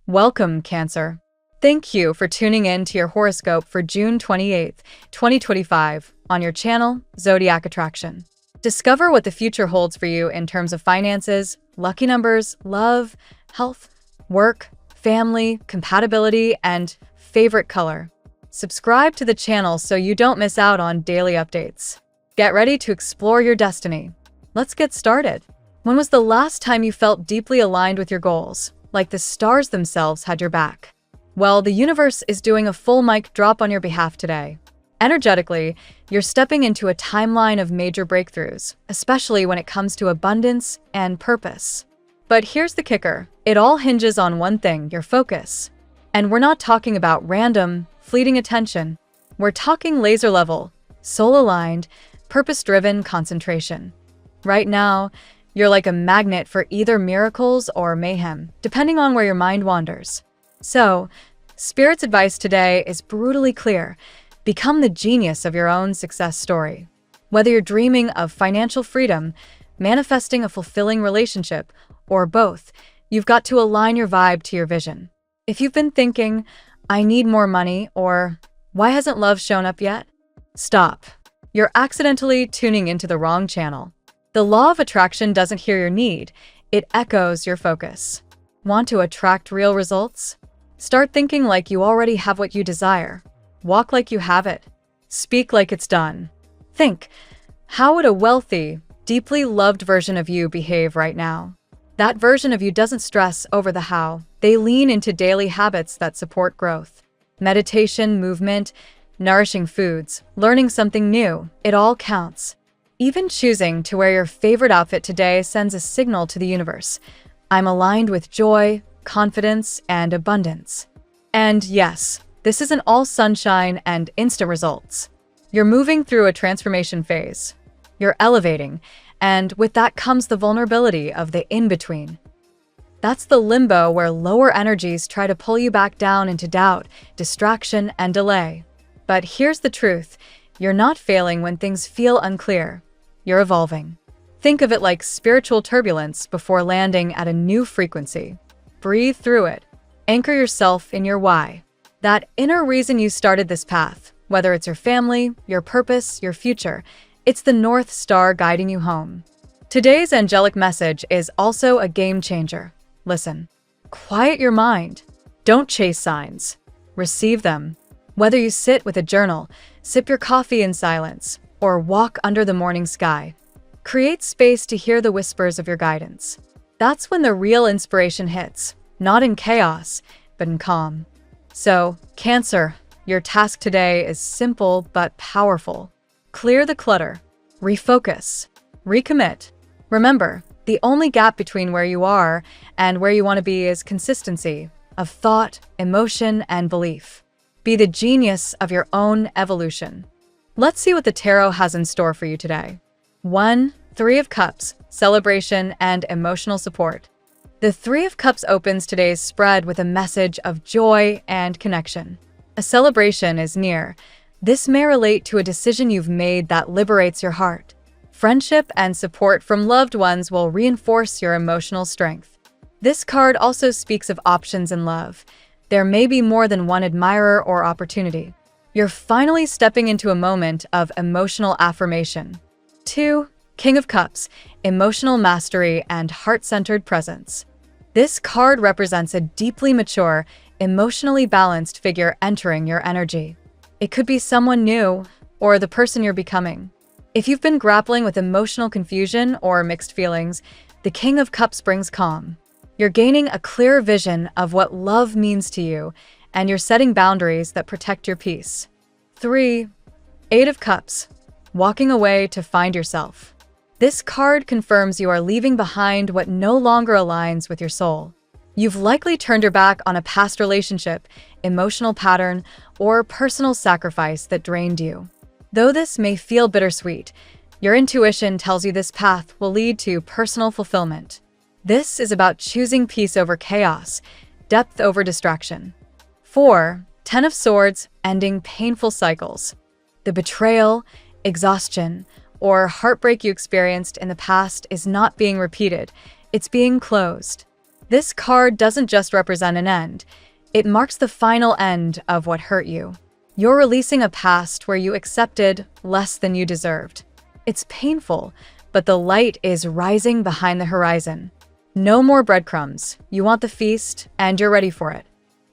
Welcome, Cancer. Thank you for tuning in to your horoscope for June 28th, 2025, on your channel, Zodiac Attraction. Discover what the future holds for you in terms of finances, lucky numbers, love, health, work, family, compatibility, and favorite color. Subscribe to the channel so you don't miss out on daily updates. Get ready to explore your destiny. Let's get started. When was the last time you felt deeply aligned with your goals, like the stars themselves had your back? Well, the universe is doing a full mic drop on your behalf today. Energetically, you're stepping into a timeline of major breakthroughs, especially when it comes to abundance and purpose. But here's the kicker. It all hinges on one thing, your focus. And we're not talking about random, fleeting attention. We're talking laser level, soul-aligned, purpose-driven concentration. Right now, you're like a magnet for either miracles or mayhem, depending on where your mind wanders. So, Spirit's advice today is brutally clear. Become the genius of your own success story. Whether you're dreaming of financial freedom, manifesting a fulfilling relationship, or both, you've got to align your vibe to your vision. If you've been thinking, I need more money, or why hasn't love shown up yet? Stop. You're accidentally tuning into the wrong channel. The law of attraction doesn't hear your need, it echoes your focus. Want to attract real results? Start thinking like you already have what you desire. Walk like you have it. Speak like it's done. Think, how would a wealthy, deeply loved version of you behave right now? That version of you doesn't stress over the how. They lean into daily habits that support growth. Meditation, movement, nourishing foods, learning something new, it all counts. Even choosing to wear your favorite outfit today sends a signal to the universe. I'm aligned with joy, confidence, and abundance. And yes, this isn't all sunshine and instant results. You're moving through a transformation phase. You're elevating, and with that comes the vulnerability of the in-between. That's the limbo where lower energies try to pull you back down into doubt, distraction, and delay. But here's the truth. You're not failing when things feel unclear. You're evolving. Think of it like spiritual turbulence before landing at a new frequency. Breathe through it. Anchor yourself in your why. That inner reason you started this path, whether it's your family, your purpose, your future, it's the North Star guiding you home. Today's angelic message is also a game changer. Listen. Quiet your mind. Don't chase signs. Receive them. Whether you sit with a journal, sip your coffee in silence, or walk under the morning sky, create space to hear the whispers of your guidance. That's when the real inspiration hits, not in chaos, but in calm. So, Cancer, your task today is simple but powerful. Clear the clutter, refocus, recommit. Remember, the only gap between where you are and where you want to be is consistency of thought, emotion, and belief. Be the genius of your own evolution. Let's see what the tarot has in store for you today. 1. Three of Cups, celebration and emotional support. The Three of Cups opens today's spread with a message of joy and connection. A celebration is near. This may relate to a decision you've made that liberates your heart. Friendship and support from loved ones will reinforce your emotional strength. This card also speaks of options in love. There may be more than one admirer or opportunity. You're finally stepping into a moment of emotional affirmation. 2. King of Cups, emotional mastery and heart-centered presence. This card represents a deeply mature, emotionally balanced figure entering your energy. It could be someone new or the person you're becoming. If you've been grappling with emotional confusion or mixed feelings, the King of Cups brings calm. You're gaining a clear vision of what love means to you, and you're setting boundaries that protect your peace. 3. Eight of Cups, walking away to find yourself. This card confirms you are leaving behind what no longer aligns with your soul. You've likely turned your back on a past relationship, emotional pattern, or personal sacrifice that drained you. Though this may feel bittersweet, your intuition tells you this path will lead to personal fulfillment. This is about choosing peace over chaos, depth over distraction. 4. Ten of Swords, ending painful cycles. The betrayal, exhaustion, or heartbreak you experienced in the past is not being repeated, it's being closed. This card doesn't just represent an end, it marks the final end of what hurt you. You're releasing a past where you accepted less than you deserved. It's painful, but the light is rising behind the horizon. No more breadcrumbs. You want the feast, and you're ready for it.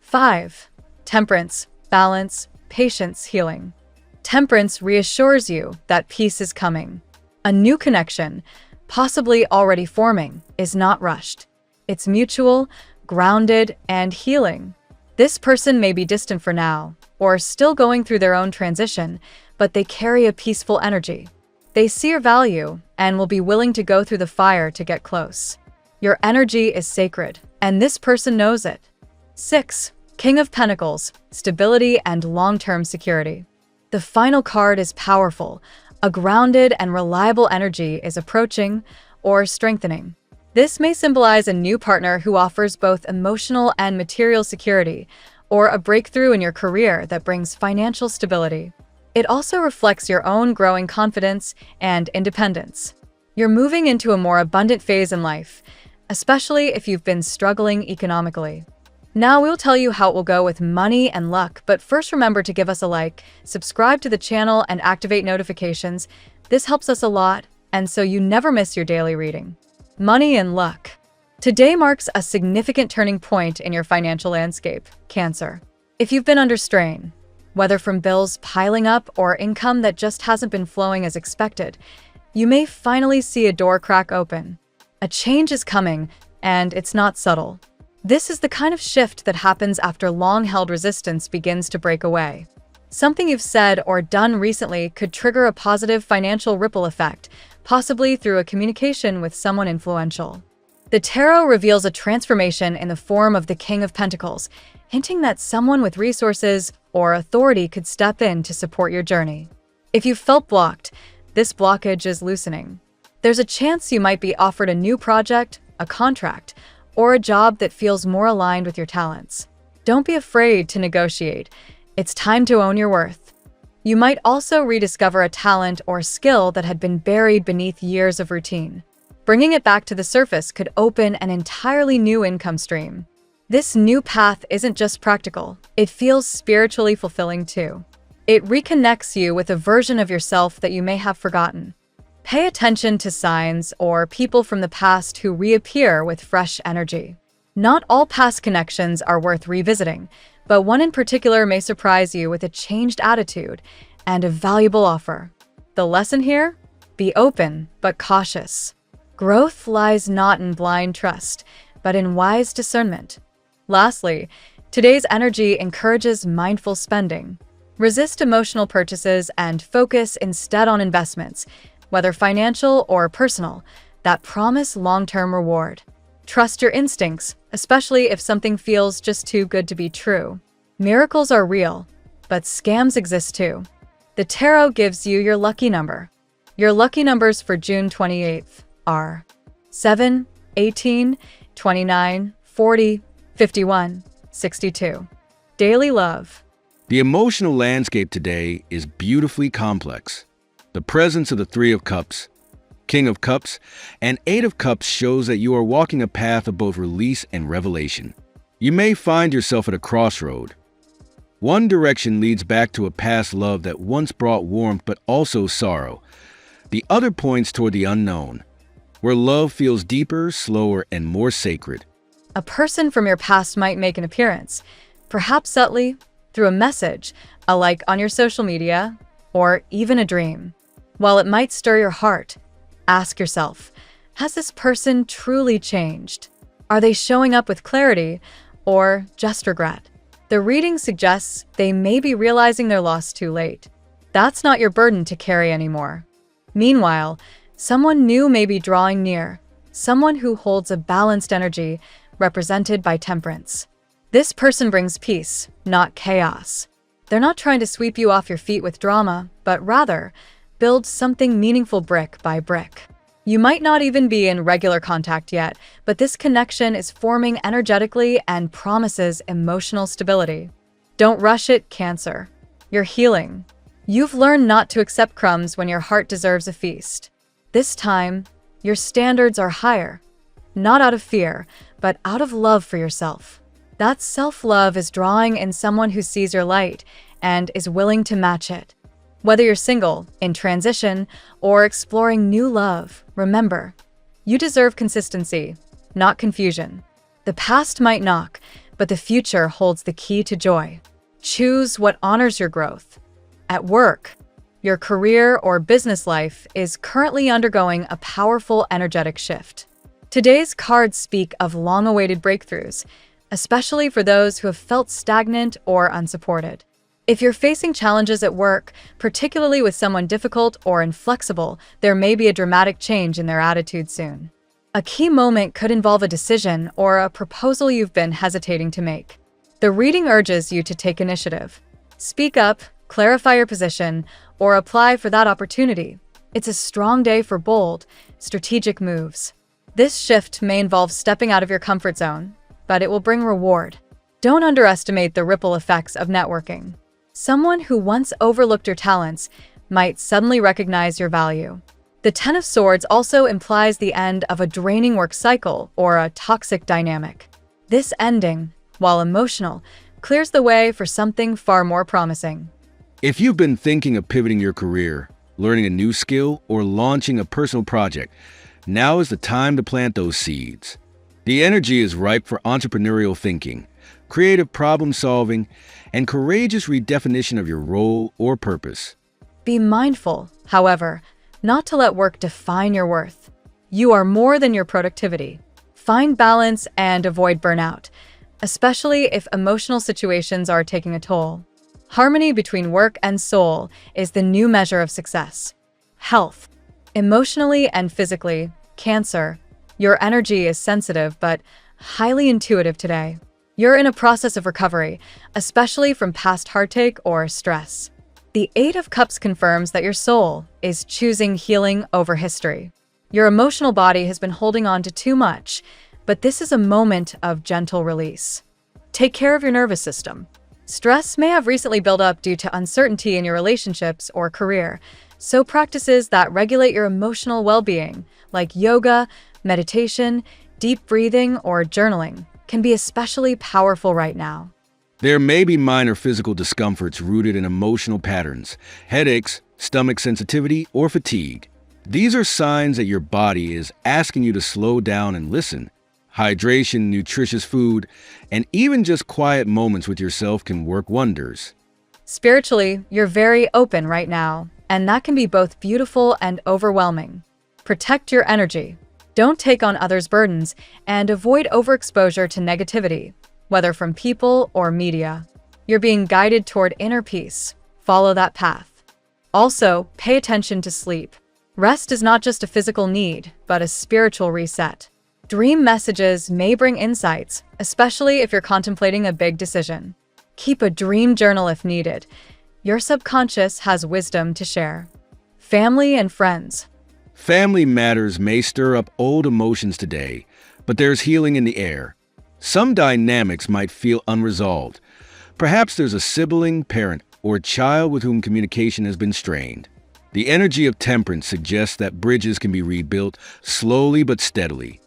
5. Temperance, balance, patience, healing. Temperance reassures you that peace is coming. A new connection, possibly already forming, is not rushed. It's mutual, grounded, and healing. This person may be distant for now, or still going through their own transition, but they carry a peaceful energy. They see your value and will be willing to go through the fire to get close. Your energy is sacred, and this person knows it. 6. King of Pentacles, stability and long-term security. The final card is powerful. A grounded and reliable energy is approaching or strengthening. This may symbolize a new partner who offers both emotional and material security, or a breakthrough in your career that brings financial stability. It also reflects your own growing confidence and independence. You're moving into a more abundant phase in life, especially if you've been struggling economically. Now we'll tell you how it will go with money and luck, but first remember to give us a like, subscribe to the channel, and activate notifications. This helps us a lot, and so you never miss your daily reading. Money and luck. Today marks a significant turning point in your financial landscape, Cancer. If you've been under strain, whether from bills piling up or income that just hasn't been flowing as expected, you may finally see a door crack open. A change is coming, and it's not subtle. This is the kind of shift that happens after long-held resistance begins to break away. Something you've said or done recently could trigger a positive financial ripple effect, possibly through a communication with someone influential. The tarot reveals a transformation in the form of the King of Pentacles, hinting that someone with resources or authority could step in to support your journey. If you felt blocked, this blockage is loosening. There's a chance you might be offered a new project, a contract, or a job that feels more aligned with your talents. Don't be afraid to negotiate. It's time to own your worth. You might also rediscover a talent or skill that had been buried beneath years of routine. Bringing it back to the surface could open an entirely new income stream. This new path isn't just practical, it feels spiritually fulfilling too. It reconnects you with a version of yourself that you may have forgotten. Pay attention to signs or people from the past who reappear with fresh energy. Not all past connections are worth revisiting, but one in particular may surprise you with a changed attitude and a valuable offer. The lesson here? Be open, but cautious. Growth lies not in blind trust, but in wise discernment. Lastly, today's energy encourages mindful spending. Resist emotional purchases and focus instead on investments, whether financial or personal, that promise long-term reward. Trust your instincts, especially if something feels just too good to be true. Miracles are real, but scams exist too. The tarot gives you your lucky number. Your lucky numbers for June 28th are 7, 18, 29, 40, 51, 62. Daily love. The emotional landscape today is beautifully complex. The presence of the Three of Cups, King of Cups, and Eight of Cups shows that you are walking a path of both release and revelation. You may find yourself at a crossroad. One direction leads back to a past love that once brought warmth but also sorrow. The other points toward the unknown, where love feels deeper, slower, and more sacred. A person from your past might make an appearance, perhaps subtly, through a message, a like on your social media, or even a dream. While it might stir your heart, ask yourself, has this person truly changed? Are they showing up with clarity or just regret? The reading suggests they may be realizing their loss too late. That's not your burden to carry anymore. Meanwhile, someone new may be drawing near, someone who holds a balanced energy represented by temperance. This person brings peace, not chaos. They're not trying to sweep you off your feet with drama, but rather build something meaningful brick by brick. You might not even be in regular contact yet, but this connection is forming energetically and promises emotional stability. Don't rush it, Cancer. You're healing. You've learned not to accept crumbs when your heart deserves a feast. This time, your standards are higher. not out of fear, but out of love for yourself. That self-love is drawing in someone who sees your light and is willing to match it. Whether you're single, in transition, or exploring new love, remember, you deserve consistency, not confusion. The past might knock, but the future holds the key to joy. Choose what honors your growth. At work, your career or business life is currently undergoing a powerful energetic shift. Today's cards speak of long-awaited breakthroughs, especially for those who have felt stagnant or unsupported. If you're facing challenges at work, particularly with someone difficult or inflexible, there may be a dramatic change in their attitude soon. A key moment could involve a decision or a proposal you've been hesitating to make. The reading urges you to take initiative. Speak up, clarify your position, or apply for that opportunity. It's a strong day for bold, strategic moves. This shift may involve stepping out of your comfort zone, but it will bring reward. Don't underestimate the ripple effects of networking. Someone who once overlooked your talents might suddenly recognize your value. The Ten of Swords also implies the end of a draining work cycle or a toxic dynamic. This ending, while emotional, clears the way for something far more promising. If you've been thinking of pivoting your career, learning a new skill, or launching a personal project, now is the time to plant those seeds. The energy is ripe for entrepreneurial thinking, creative problem solving, and courageous redefinition of your role or purpose. Be mindful, however, not to let work define your worth. You are more than your productivity. Find balance and avoid burnout, especially if emotional situations are taking a toll. Harmony between work and soul is the new measure of success. Health. Emotionally and physically, Cancer. Your energy is sensitive but highly intuitive today. You're in a process of recovery, especially from past heartache or stress. The Eight of Cups confirms that your soul is choosing healing over history. Your emotional body has been holding on to too much, but this is a moment of gentle release. Take care of your nervous system. Stress may have recently built up due to uncertainty in your relationships or career, so practices that regulate your emotional well-being, like yoga, meditation, deep breathing, or journaling, can be especially powerful right now. There may be minor physical discomforts rooted in emotional patterns, headaches, stomach sensitivity, or fatigue. These are signs that your body is asking you to slow down and listen. Hydration, nutritious food, and even just quiet moments with yourself can work wonders. Spiritually, you're very open right now, and that can be both beautiful and overwhelming. Protect your energy. Don't take on others' burdens, and avoid overexposure to negativity, whether from people or media. You're being guided toward inner peace. Follow that path. Also, pay attention to sleep. Rest is not just a physical need, but a spiritual reset. Dream messages may bring insights, especially if you're contemplating a big decision. Keep a dream journal if needed. Your subconscious has wisdom to share. Family and friends. Family matters may stir up old emotions today, but there's healing in the air. Some dynamics might feel unresolved. Perhaps there's a sibling, parent, or child with whom communication has been strained. The energy of temperance suggests that bridges can be rebuilt slowly but steadily.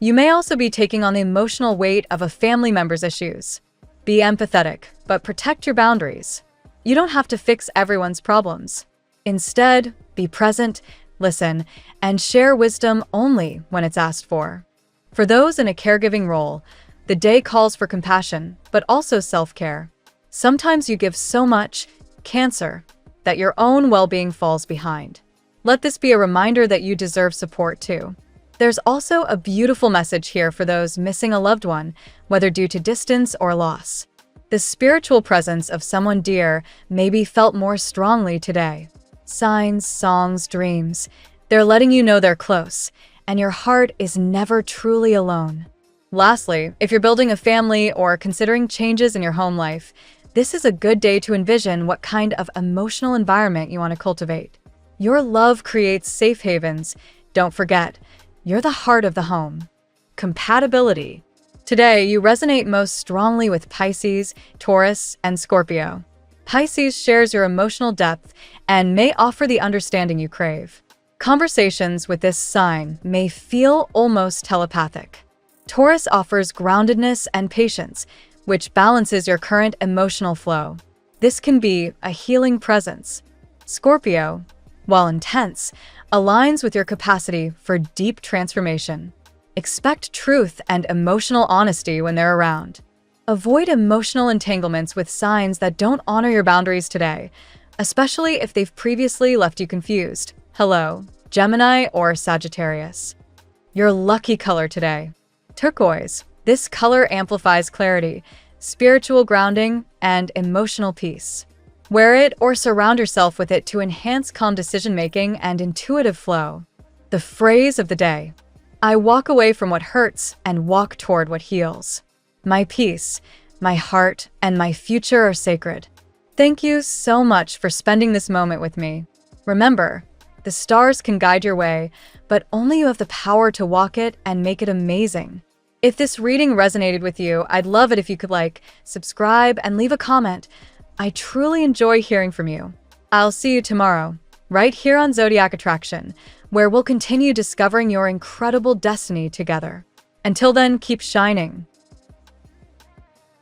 You may also be taking on the emotional weight of a family member's issues. Be empathetic, but protect your boundaries. You don't have to fix everyone's problems. Instead, be present, listen, and share wisdom only when it's asked for. For those in a caregiving role, the day calls for compassion, but also self-care. Sometimes you give so much, Cancer, that your own well-being falls behind. Let this be a reminder that you deserve support too. There's also a beautiful message here for those missing a loved one, whether due to distance or loss. The spiritual presence of someone dear may be felt more strongly today. Signs, songs, dreams, they're letting you know they're close, and your heart is never truly alone. Lastly, if you're building a family or considering changes in your home life, this is a good day to envision what kind of emotional environment you want to cultivate. Your love creates safe havens. Don't forget, you're the heart of the home. Compatibility. Today, you resonate most strongly with Pisces, Taurus, and Scorpio. Pisces shares your emotional depth and may offer the understanding you crave. Conversations with this sign may feel almost telepathic. Taurus offers groundedness and patience, which balances your current emotional flow. This can be a healing presence. Scorpio, while intense, aligns with your capacity for deep transformation. Expect truth and emotional honesty when they're around. Avoid emotional entanglements with signs that don't honor your boundaries today, especially if they've previously left you confused. Hello, Gemini or Sagittarius. Your lucky color today: turquoise. This color amplifies clarity, spiritual grounding, and emotional peace. Wear it or surround yourself with it to enhance calm decision-making and intuitive flow. The phrase of the day: I walk away from what hurts and walk toward what heals. My peace, my heart, and my future are sacred. Thank you so much for spending this moment with me. Remember, the stars can guide your way, but only you have the power to walk it and make it amazing. If this reading resonated with you, I'd love it if you could like, subscribe, and leave a comment. I truly enjoy hearing from you. I'll see you tomorrow, right here on Zodiac Attraction, where we'll continue discovering your incredible destiny together. Until then, keep shining.